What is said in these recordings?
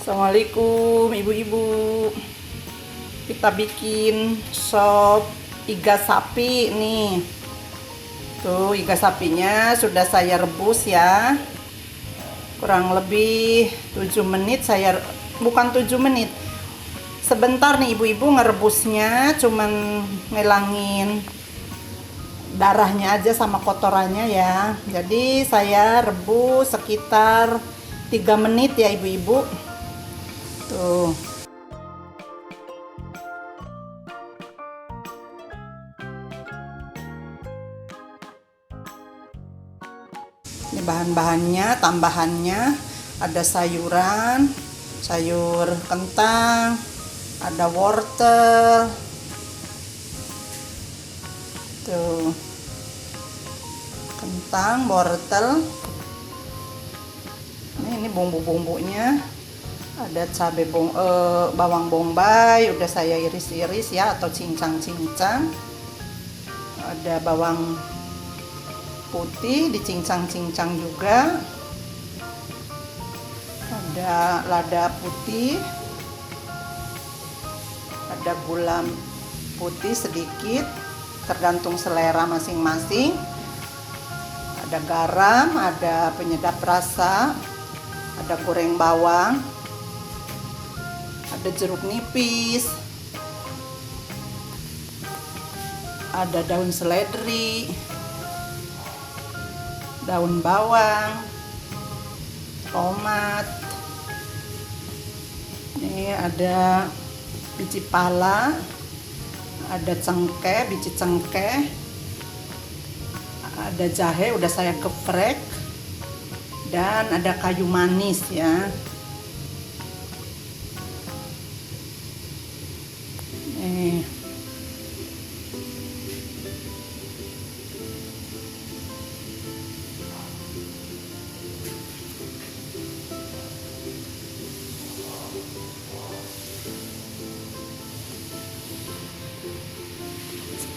Assalamualaikum ibu-ibu. Kita bikin sop iga sapi nih. Tuh iga sapinya sudah saya rebus ya. Kurang lebih 7 menit bukan 7 menit. Sebentar nih ibu-ibu ngerebusnya, cuman ngelangin darahnya aja sama kotorannya ya. Jadi saya rebus sekitar 3 menit ya ibu-ibu. Tuh. Ini bahan-bahannya, tambahannya ada sayuran, sayur kentang, ada wortel. Tuh. Kentang, wortel. Ini bumbu-bumbunya. Ada cabai bawang bombay udah saya iris-iris ya, atau cincang-cincang. Ada bawang putih dicincang-cincang juga. Ada lada putih. Ada gula putih sedikit, tergantung selera masing-masing. Ada garam, ada penyedap rasa, ada goreng bawang, ada jeruk nipis, ada daun seledri, daun bawang, tomat. Ini ada biji pala, ada cengkeh, biji cengkeh, ada jahe udah saya geprek, dan ada kayu manis ya.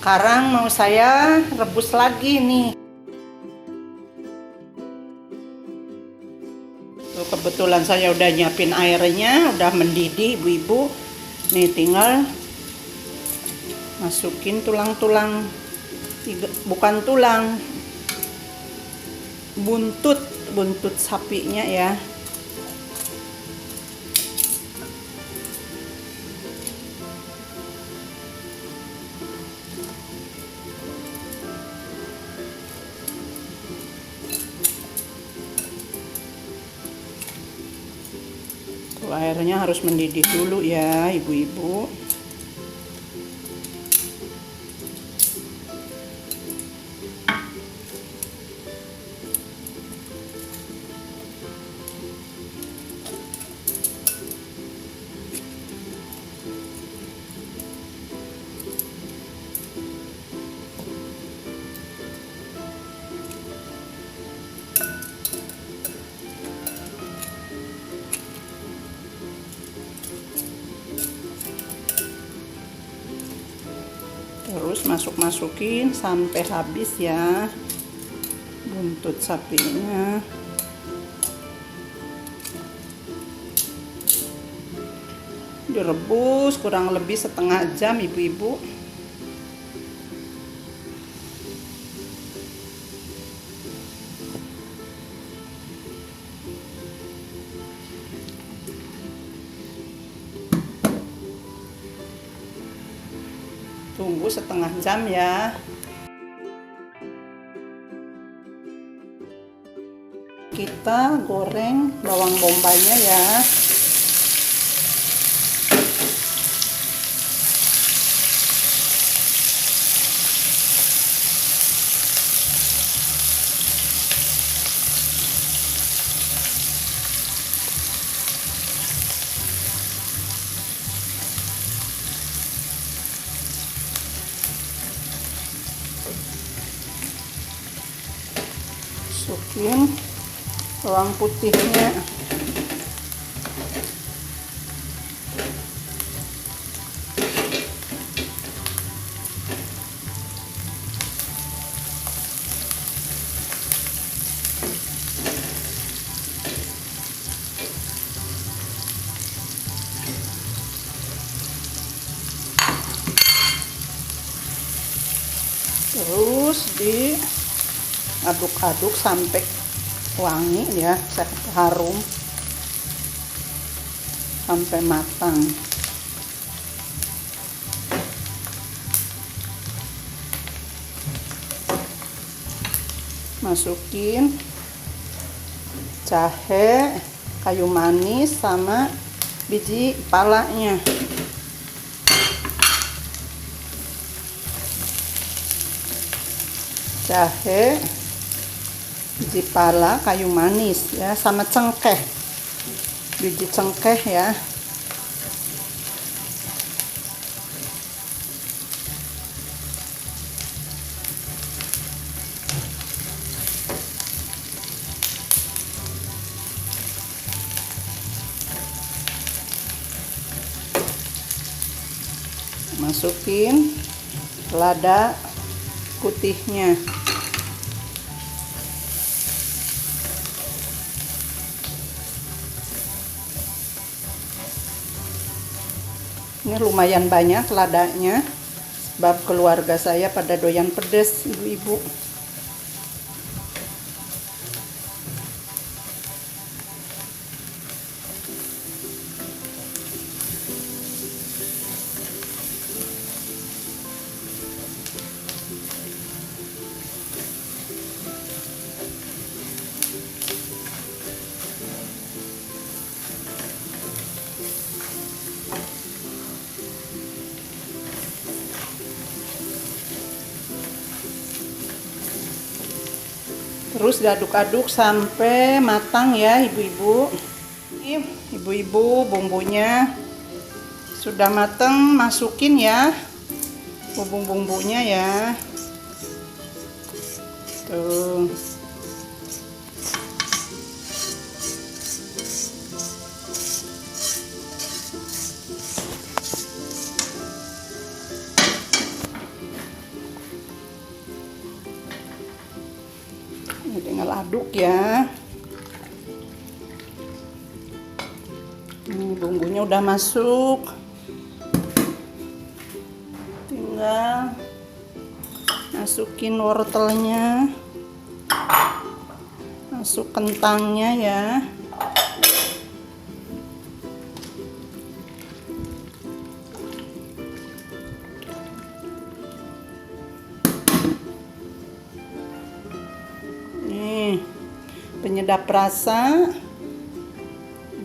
Sekarang mau saya rebus lagi nih. Tuh, kebetulan saya udah nyiapin airnya, udah mendidih ibu-ibu. Nih tinggal masukin tulang-tulang, bukan tulang, buntut sapinya ya. Airnya harus mendidih dulu ya ibu-ibu. Terus masukin sampai habis ya buntut sapinya. Direbus kurang lebih setengah jam ibu-ibu. Tunggu setengah jam ya. Kita goreng bawang bombaynya ya. Masukin bawang putihnya. Terus diaduk-aduk sampai wangi ya, harum, sampai matang. Masukin jahe, kayu manis, sama biji palanya. Jahe, biji pala, kayu manis ya, sama cengkeh, biji cengkeh ya. Masukin lada putihnya. Ini lumayan banyak ladanya, sebab keluarga saya pada doyan pedas, ibu-ibu. Terus diaduk-aduk sampai matang ya, ibu-ibu. Ini ibu-ibu, bumbunya sudah matang, masukin ya bumbu-bumbunya ya. Tuh. Ini tinggal aduk ya. Ini bumbunya udah masuk. Tinggal masukin wortelnya. Masuk kentangnya ya. Penyedap rasa,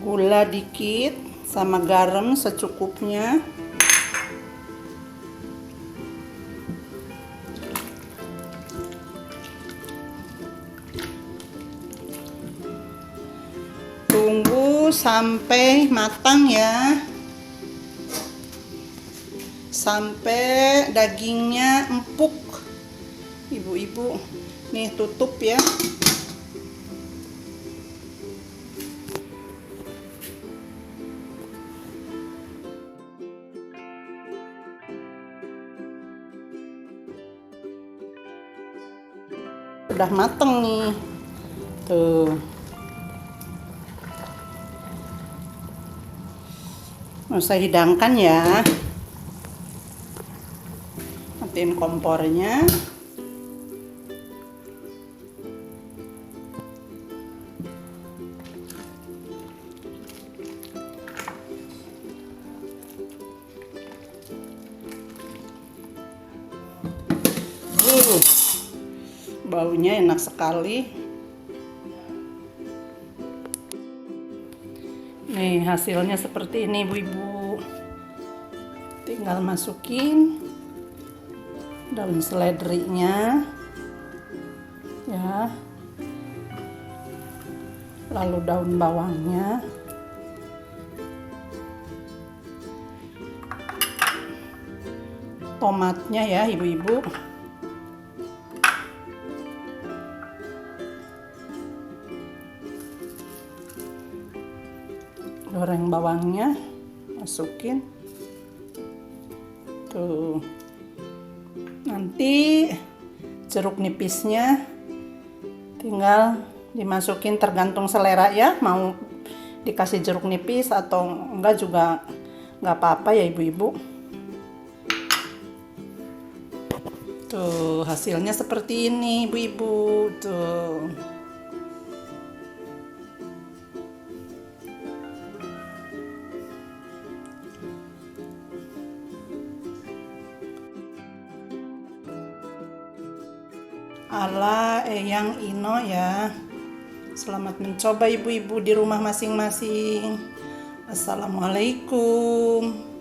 gula dikit, sama garam secukupnya. Tunggu sampai matang ya, sampai dagingnya empuk, ibu-ibu. Nih, tutup ya. Udah mateng nih, tuh. Mau saya hidangkan ya, matiin kompornya. Baunya enak sekali. Nih, hasilnya seperti ini, ibu-ibu. Tinggal masukin daun seledrinya ya, lalu daun bawangnya, tomatnya ya, ibu-ibu. Goreng bawangnya, masukin. Tuh. Nanti jeruk nipisnya tinggal dimasukin, tergantung selera ya, mau dikasih jeruk nipis atau enggak juga nggak apa-apa ya, ibu-ibu. Tuh, hasilnya seperti ini, ibu-ibu. Tuh. Ala Eyang Ino ya. Selamat mencoba ibu-ibu di rumah masing-masing. Assalamualaikum.